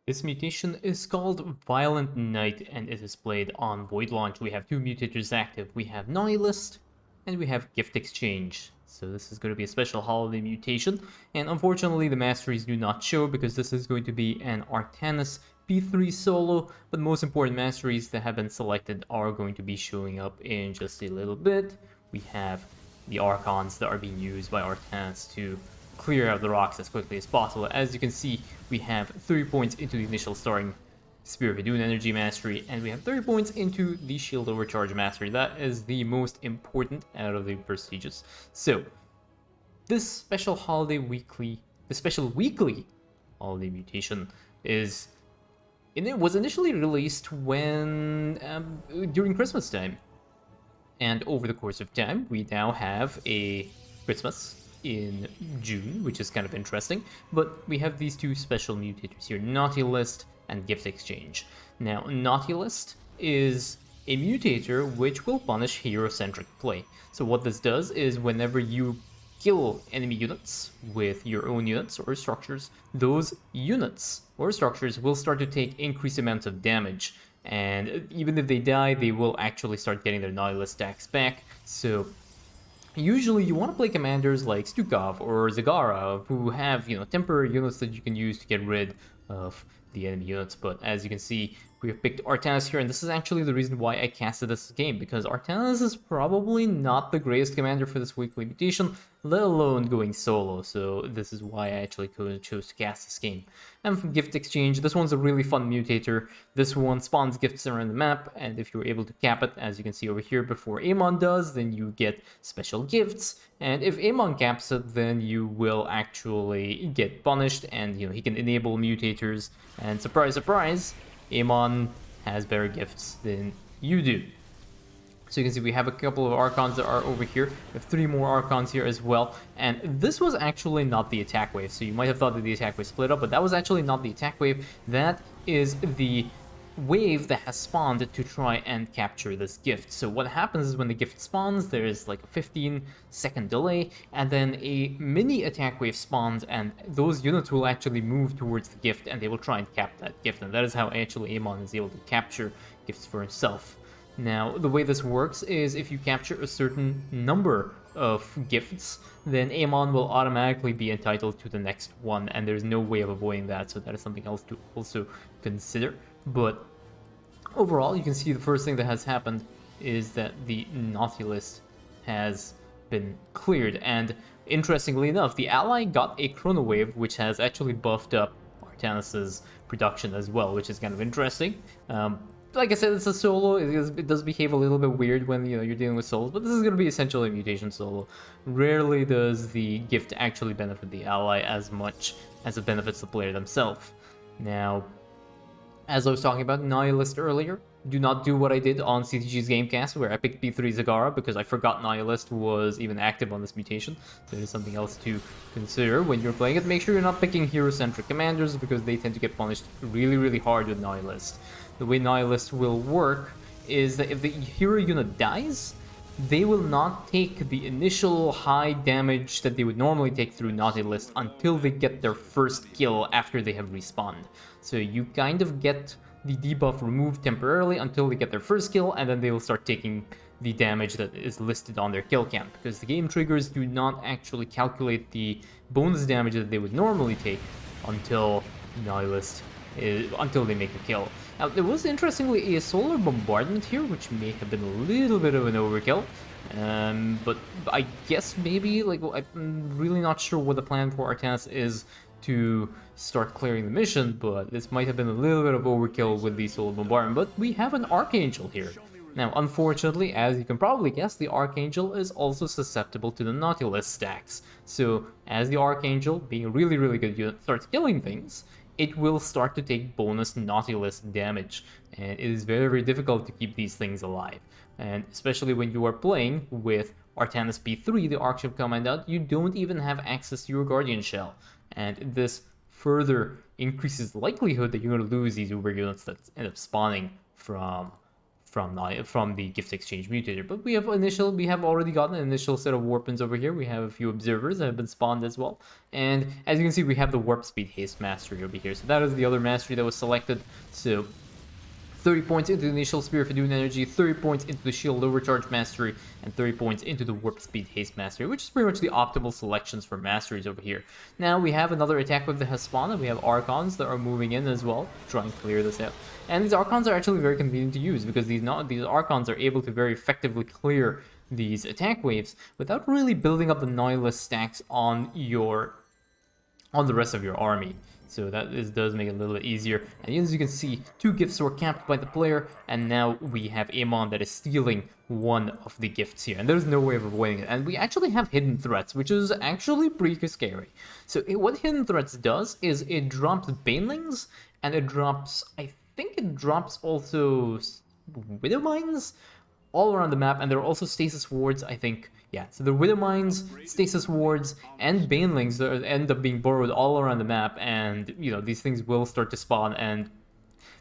This mutation is called Violent Night and it is played on Void Launch. We have two mutators active. We have Nihilist and we have Gift Exchange. So this is going to be a special holiday mutation, and unfortunately the masteries do not show because this is going to be an Artanis P3 solo, but most important masteries that have been selected are going to be showing up in just a little bit. We have the Archons that are being used by Artanis to clear out the rocks as quickly as possible. As you can see, we have 30 points into the initial starting Spirit of Dune Energy Mastery, and we have 30 points into the Shield Overcharge Mastery. That is the most important out of the prestigious. So, this special weekly holiday mutation is, and it was initially released when during Christmas time, and over the course of time, we now have a Christmas in June, which is kind of interesting, but we have these two special mutators here, Naughty List and Gift Exchange. Now, Naughty List is a mutator which will punish hero-centric play. So what this does is whenever you kill enemy units with your own units or structures, those units or structures will start to take increased amounts of damage, and even if they die, they will actually start getting their Nihilist stacks back. So usually you want to play commanders like Stukov or Zagara, who have, temporary units that you can use to get rid of the enemy units. But as you can see, we have picked Artanis here, and this is actually the reason why I casted this game, because Artanis is probably not the greatest commander for this weekly mutation, let alone going solo, so this is why I actually chose to cast this game. And from Gift Exchange, this one's a really fun mutator. This one spawns gifts around the map, and if you're able to cap it, as you can see over here, before Amon does, then you get special gifts, and if Amon caps it, then you will actually get punished, and he can enable mutators, and surprise, surprise, Amon has better gifts than you do. So you can see we have a couple of Archons that are over here. We have 3 more Archons here as well. And this was actually not the attack wave. So you might have thought that the attack wave split up, but that was actually not the attack wave. That is the wave that has spawned to try and capture this gift. So what happens is when the gift spawns, there is like a 15-second delay, and then a mini attack wave spawns, and those units will actually move towards the gift, and they will try and cap that gift. And that is how actually Amon is able to capture gifts for himself. Now, the way this works is if you capture a certain number of gifts, then Amon will automatically be entitled to the next one, and there's no way of avoiding that, so that is something else to also consider. But overall, you can see the first thing that has happened is that the Naughty List has been cleared, and interestingly enough, the ally got a Chrono Wave, which has actually buffed up Artanis's production as well, which is kind of interesting. Like I said, it's a solo. It does behave a little bit weird when you're dealing with solos, but this is going to be essentially a mutation solo. Rarely does the gift actually benefit the ally as much as it benefits the player themselves. Now, as I was talking about Nihilist earlier, do not do what I did on CTG's Gamecast, where I picked P3 Zagara because I forgot Nihilist was even active on this mutation. So it is something else to consider when you're playing it. Make sure you're not picking hero-centric commanders because they tend to get punished really, really hard with Nihilist. The way Nihilist will work is that if the hero unit dies, they will not take the initial high damage that they would normally take through Naughty List until they get their first kill after they have respawned. So you kind of get the debuff removed temporarily until they get their first kill, and then they will start taking the damage that is listed on their kill count, because the game triggers do not actually calculate the bonus damage that they would normally take until until they make a kill. Now, there was interestingly a solar bombardment here, which may have been a little bit of an overkill, but I guess maybe, I'm really not sure what the plan for Artanis is to start clearing the mission, but this might have been a little bit of overkill with the solar bombardment. But we have an Archangel here. Now, unfortunately, as you can probably guess, the Archangel is also susceptible to the Naughty List stacks. So, as the Archangel, being a really, really good unit, starts killing things, it will start to take bonus Naughty List damage, and it is very, very difficult to keep these things alive. And especially when you are playing with Artanis P3, the Archship Commandant, you don't even have access to your Guardian Shell, and this further increases the likelihood that you're going to lose these Uber units that end up spawning from from the gift exchange mutator. But we have already gotten an initial set of warpins over here. We have a few observers that have been spawned as well, and as you can see, we have the warp speed haste mastery over here. So that is the other mastery that was selected. So 30 points into the initial Spear of Idun energy, 30 points into the Shield Overcharge mastery, and 30 points into the Warp Speed Haste mastery, which is pretty much the optimal selections for masteries over here. Now we have another attack with the Hespana, and we have Archons that are moving in as well to try and clear this out. And these Archons are actually very convenient to use because these Archons are able to very effectively clear these attack waves without really building up the Nihilist stacks on the rest of your army. So that does make it a little bit easier. And as you can see, 2 gifts were capped by the player, and now we have Amon that is stealing one of the gifts here, and there's no way of avoiding it. And we actually have hidden threats, which is actually pretty scary. So what hidden threats does is it drops banelings, and it drops, I think it drops also widow mines all around the map, and there are also stasis wards, I think. Yeah, so the widow mines, stasis wards, and banelings that end up being borrowed all around the map, and you know, these things will start to spawn, and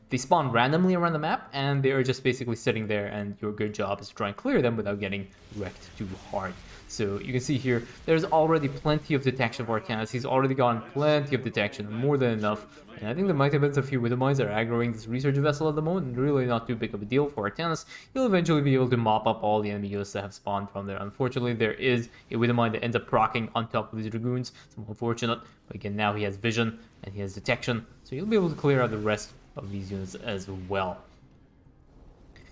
they spawn randomly around the map, and they are just basically sitting there, and your good job is to try and clear them without getting wrecked too hard. So you can see here, there's already plenty of detection for Artanis. He's already gotten plenty of detection, more than enough. And I think there might have been a few widow mines that are aggroing this research vessel at the moment, and really not too big of a deal for Artanis. He'll eventually be able to mop up all the enemy units that have spawned from there. Unfortunately, there is a widow mine that ends up proccing on top of these dragoons. It's unfortunate, but again, now he has vision and he has detection, so he'll be able to clear out the rest of these units as well.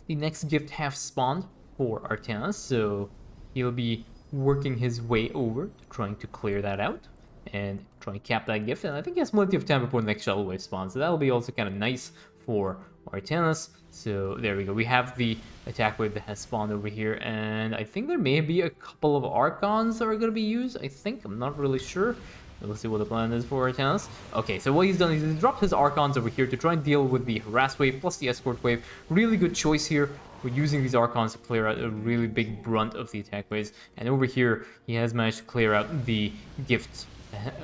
The next gift have spawned for Artanis, so he'll be working his way over to trying to clear that out and try and cap that gift, and I think he has plenty of time before the next shuttle wave spawns, so that'll be also kind of nice for Artanis. So there we go, we have the attack wave that has spawned over here, and I think there may be a couple of Archons that are going to be used. I'm not really sure. Let's see what the plan is for Artanis. Okay, so what he's done is he's dropped his Archons over here to try and deal with the Harass wave plus the Escort wave. Really good choice here. We're using these Archons to clear out a really big brunt of the attack waves. And over here, he has managed to clear out the gift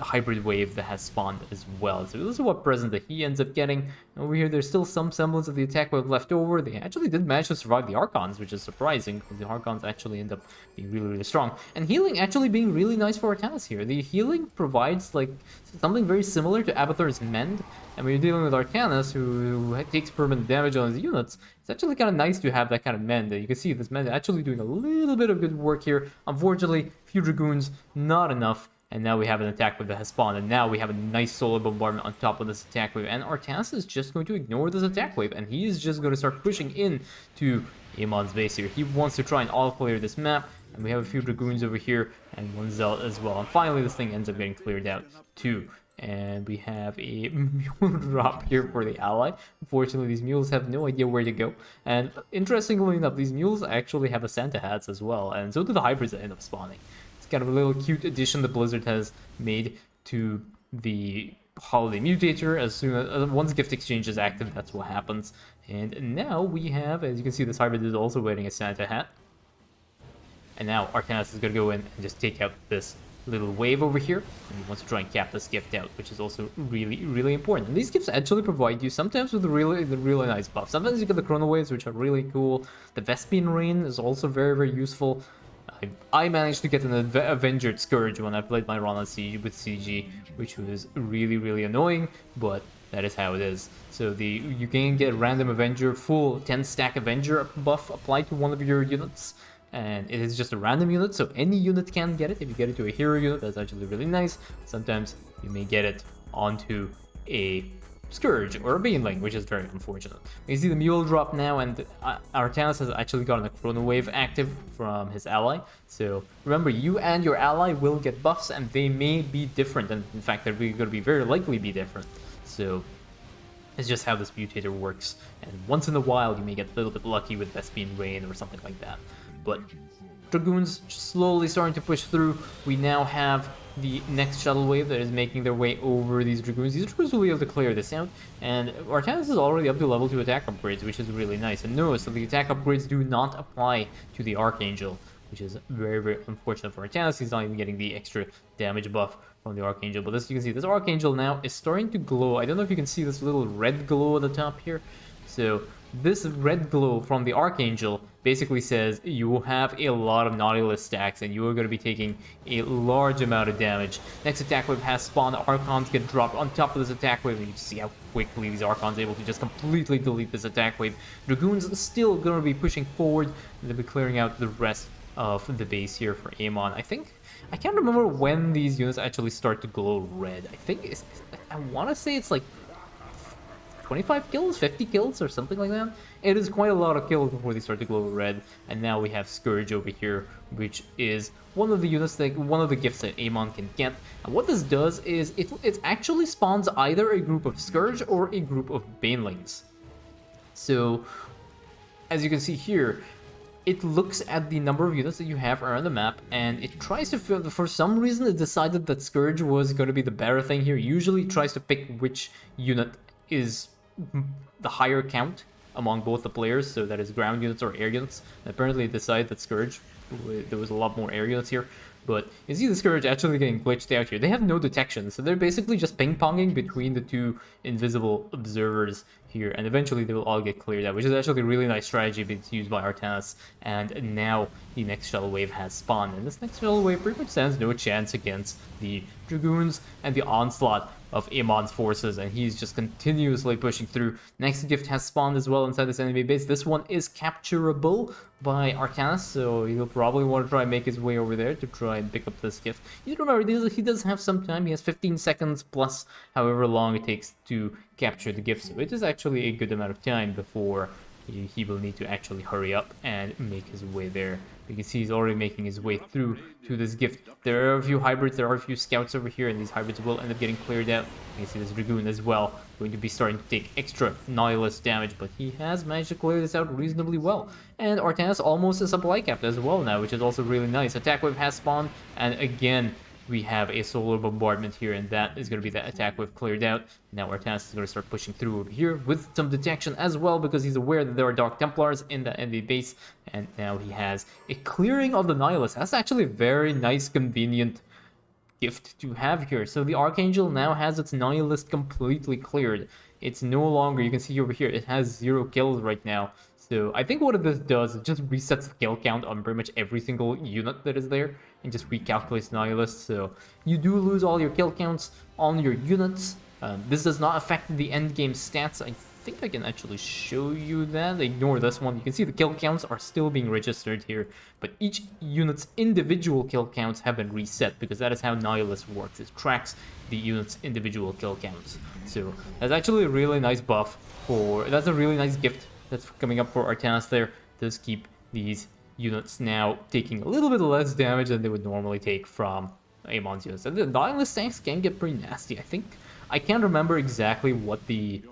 hybrid wave that has spawned as well. So this is what present that he ends up getting. Over here, there's still some semblance of the attack wave left over. They actually did manage to survive the Archons, which is surprising, because the Archons actually end up being really, really strong. And healing actually being really nice for Artanis here. The healing provides like something very similar to Abathur's Mend. And when you're dealing with Artanis, who takes permanent damage on his units, it's actually kind of nice to have that kind of Mend. You can see this Mend actually doing a little bit of good work here. Unfortunately, few Dragoons, not enough. And now we have an attack wave that has spawned, and now we have a nice solar bombardment on top of this attack wave. And Artanis is just going to ignore this attack wave, and he is just going to start pushing in to Amon's base here. He wants to try and all-clear this map, and we have a few Dragoons over here, and one Zealot as well. And finally, this thing ends up getting cleared out too. And we have a mule drop here for the ally. Unfortunately, these mules have no idea where to go. And interestingly enough, these mules actually have the Santa hats as well, and so do the hybrids that end up spawning. Kind of a little cute addition that Blizzard has made to the holiday mutator. As soon as once gift exchange is active, that's what happens. And now we have, as you can see, this hybrid is also wearing a Santa hat. And now Artanis is going to go in and just take out this little wave over here, and he wants to try and cap this gift out, which is also really, really important. And these gifts actually provide you sometimes with the really nice buff. Sometimes you get the Chrono Waves, which are really cool. The Vespian Rain is also very, very useful. I managed to get an Avenged Scourge when I played my run on CG with CG, which was really, really annoying, but that is how it is. So you can get random Avenger, full 10-stack Avenger buff applied to one of your units, and it is just a random unit, so any unit can get it. If you get it to a hero unit, that's actually really nice. Sometimes you may get it onto a Scourge or a Baneling, which is very unfortunate. You see the Mule drop now, and Artanis has actually gotten a Chrono Wave active from his ally. So remember, you and your ally will get buffs, and they may be different, and in fact they're going to be very likely be different. So it's just how this mutator works, and once in a while you may get a little bit lucky with Vespian Rain or something like that. But Dragoons just slowly starting to push through. We now have the next shuttle wave that is making their way over these Dragoons. These Dragoons will be able to clear this out, and Artanis is already up to level 2 attack upgrades, which is really nice. And notice that the attack upgrades do not apply to the Archangel, which is very, very unfortunate for Artanis. He's not even getting the extra damage buff from the Archangel. But as you can see, this Archangel now is starting to glow. I don't know if you can see this little red glow at the top here. So this red glow from the Archangel basically says you will have a lot of Nautilus stacks and you are going to be taking a large amount of damage. Next attack wave has spawned, Archons get dropped on top of this attack wave, and you see how quickly these Archons are able to just completely delete this attack wave. Dragoons still going to be pushing forward, and they'll be clearing out the rest of the base here for Amon. I can't remember when these units actually start to glow red. I want to say it's like 25 kills, 50 kills, or something like that. It is quite a lot of kills before they start to glow red. And now we have Scourge over here, which is one of the units one of the gifts that Amon can get. And what this does is it actually spawns either a group of Scourge or a group of Banelings. So, as you can see here, it looks at the number of units that you have around the map, and it tries to for some reason it decided that Scourge was going to be the better thing here. Usually it tries to pick which unit is the higher count among both the players, so that is ground units or air units. And apparently it decided that Scourge, there was a lot more air units here. But you see the Scourge actually getting glitched out here. They have no detection, so they're basically just ping-ponging between the two invisible observers here, and eventually they will all get cleared out, which is actually a really nice strategy being used by Artanis. And now the next shuttle wave has spawned, and this next shuttle wave pretty much stands no chance against the Dragoons and the onslaught of Amon's forces, and he's just continuously pushing through. Next gift has spawned as well inside this enemy base. This one is capturable by Artanis, so he'll probably want to try and make his way over there to try and pick up this gift. You remember, he does have some time. He has 15 seconds plus however long it takes to capture the gift, so it is actually a good amount of time before he will need to actually hurry up and make his way there. You can see he's already making his way through to this gift. There are a few hybrids, there are a few scouts over here, and these hybrids will end up getting cleared out. You can see this Dragoon as well, going to be starting to take extra Nautilus damage, but he has managed to clear this out reasonably well. And Artanis almost a supply capped as well now, which is also really nice. Attack wave has spawned, and again, we have a solar bombardment here, and that is going to be the attack wave cleared out. Now Artanis is going to start pushing through over here with some detection as well, because he's aware that there are Dark Templars in the enemy base, and now he has a clearing of the Nihilus. That's actually a very nice, convenient gift to have here. So the Archangel now has its Nihilist completely cleared. It's no longer, you can see over here, it has 0 kills right now. So I think what this does, it just resets the kill count on pretty much every single unit that is there and just recalculates Nihilist. So you do lose all your kill counts on your units. This does not affect the end game stats. I think I can actually show you that. Ignore this one. You can see the kill counts are still being registered here, but each unit's individual kill counts have been reset, because that is how Nihilist works. It tracks the unit's individual kill counts. So that's actually a really nice buff that's a really nice gift that's coming up for Artanis there. It does keep these units now taking a little bit less damage than they would normally take from Amon's units. And the Nihilist tanks can get pretty nasty. I can't remember exactly what the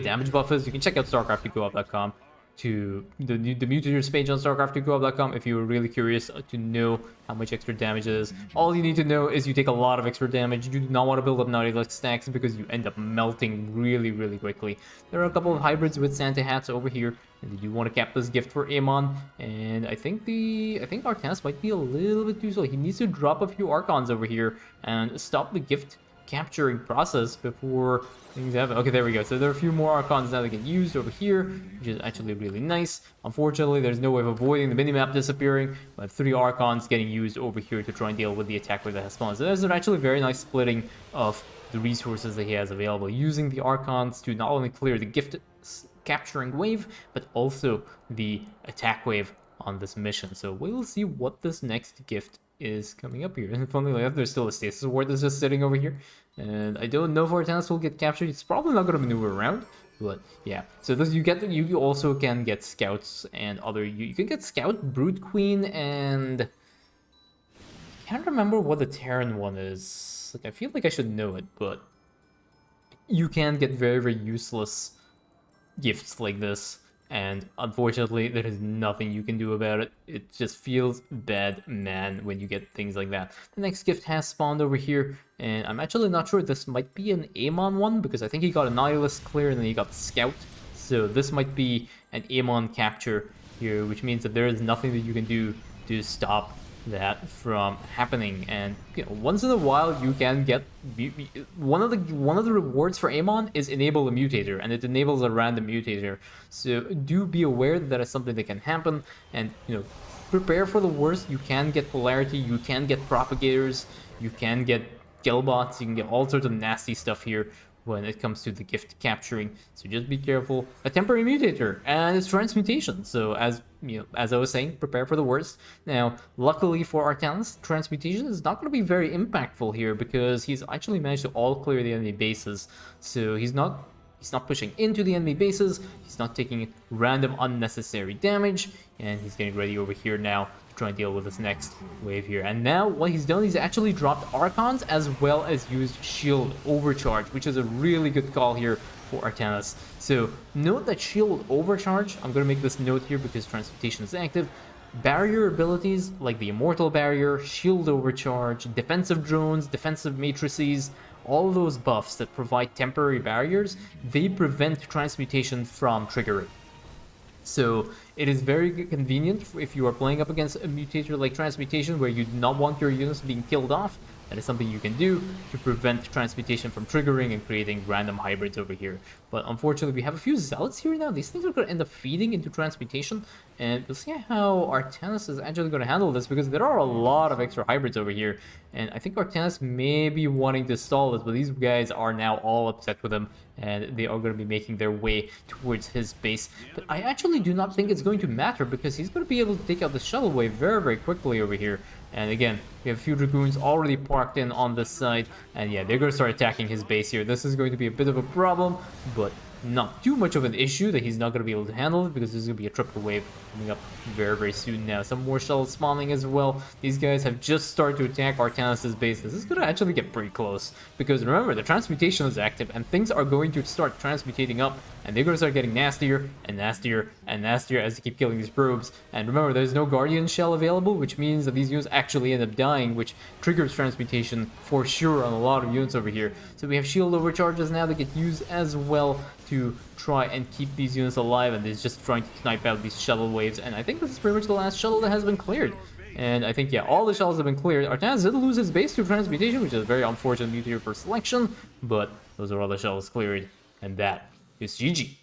damage buff is. You can check out Starcraft2Co-op.com to the Mutators page on Starcraft2Co-op.com if you were really curious to know how much extra damage it is. All you need to know is you take a lot of extra damage. You do not want to build up Nautilus stacks because you end up melting really, really quickly. There are a couple of hybrids with Santa hats over here, and they do want to cap this gift for Amon. And I think Artanis might be a little bit too slow. He needs to drop a few Archons over here and stop the gift capturing process before things happen. Okay, there we go. So there are a few more Archons now that get used over here, which is actually really nice. Unfortunately, there's no way of avoiding the minimap disappearing. We have 3 Archons getting used over here to try and deal with the attack wave that has spawned. So there's an actually very nice splitting of the resources that he has available, using the Archons to not only clear the gift capturing wave, but also the attack wave on this mission. So we'll see what this next gift is coming up here. And funnily enough, there's still a stasis ward that's just sitting over here, and I don't know if Artanis will get captured. It's probably not going to maneuver around, but yeah. So this, you also can get scouts and other, you can get scout, brood queen, and I can't remember what the Terran one is. Like, I feel like I should know it, but you can get very, very useless gifts like this, and unfortunately there is nothing you can do about it. It just feels bad, man, when you get things like that. The next gift has spawned over here, and I'm actually not sure. This might be an Amon one, because I think he got a Nihilist clear and then he got the Scout. So this might be an Amon capture here, which means that there is nothing that you can do to stop that from happening. And once in a while you can get one of the rewards for Amon is enable a mutator, and it enables a random mutator. So do be aware that that is something that can happen, and prepare for the worst. You can get polarity, you can get propagators, you can get Gellbots, you can get all sorts of nasty stuff here when it comes to the gift capturing. So just be careful. A temporary mutator and it's transmutation. So as as I was saying, prepare for the worst. Now, luckily for Artanis, transmutation is not going to be very impactful here because he's actually managed to all clear the enemy bases. So he's not pushing into the enemy bases, he's not taking random unnecessary damage, and he's getting ready over here now to try and deal with this next wave here. And now what he's done, he's actually dropped Archons as well as used Shield Overcharge, which is a really good call here for Artanis. So note that Shield Overcharge, I'm going to make this note here because Transmutation is active, barrier abilities like the Immortal Barrier, Shield Overcharge, Defensive Drones, Defensive Matrices, all those buffs that provide temporary barriers, they prevent transmutation from triggering. So it is very convenient if you are playing up against a mutator like transmutation where you do not want your units being killed off. That is something you can do to prevent transmutation from triggering and creating random hybrids over here. But unfortunately, we have a few zealots here now. These things are going to end up feeding into transmutation, and we'll see how Artanis is actually going to handle this because there are a lot of extra hybrids over here. And I think Artanis may be wanting to stall this, but these guys are now all upset with him, and they are going to be making their way towards his base. But I actually do not think it's going to matter because he's going to be able to take out the shuttle wave very, very quickly over here. And again, we have a few Dragoons already parked in on this side, and yeah, they're going to start attacking his base here. This is going to be a bit of a problem, but not too much of an issue that he's not going to be able to handle it because there's going to be a triple wave coming up very, very soon now. Some more shuttles spawning as well. These guys have just started to attack Artanis' base. This is going to actually get pretty close because remember, the transmutation is active and things are going to start transmutating up, and they're going to start getting nastier and nastier and nastier as they keep killing these probes. And remember, there's no Guardian Shell available, which means that these units actually end up dying, which triggers transmutation for sure on a lot of units over here. So we have shield overcharges now that get used as well to try and keep these units alive, and it's just trying to snipe out these shuttle waves. And I think this is pretty much the last shuttle that has been cleared. And I think, yeah, all the shuttles have been cleared. Artanis did lose his base to transmutation, which is a very unfortunate mutator for selection, but those are all the shuttles cleared, and that is GG.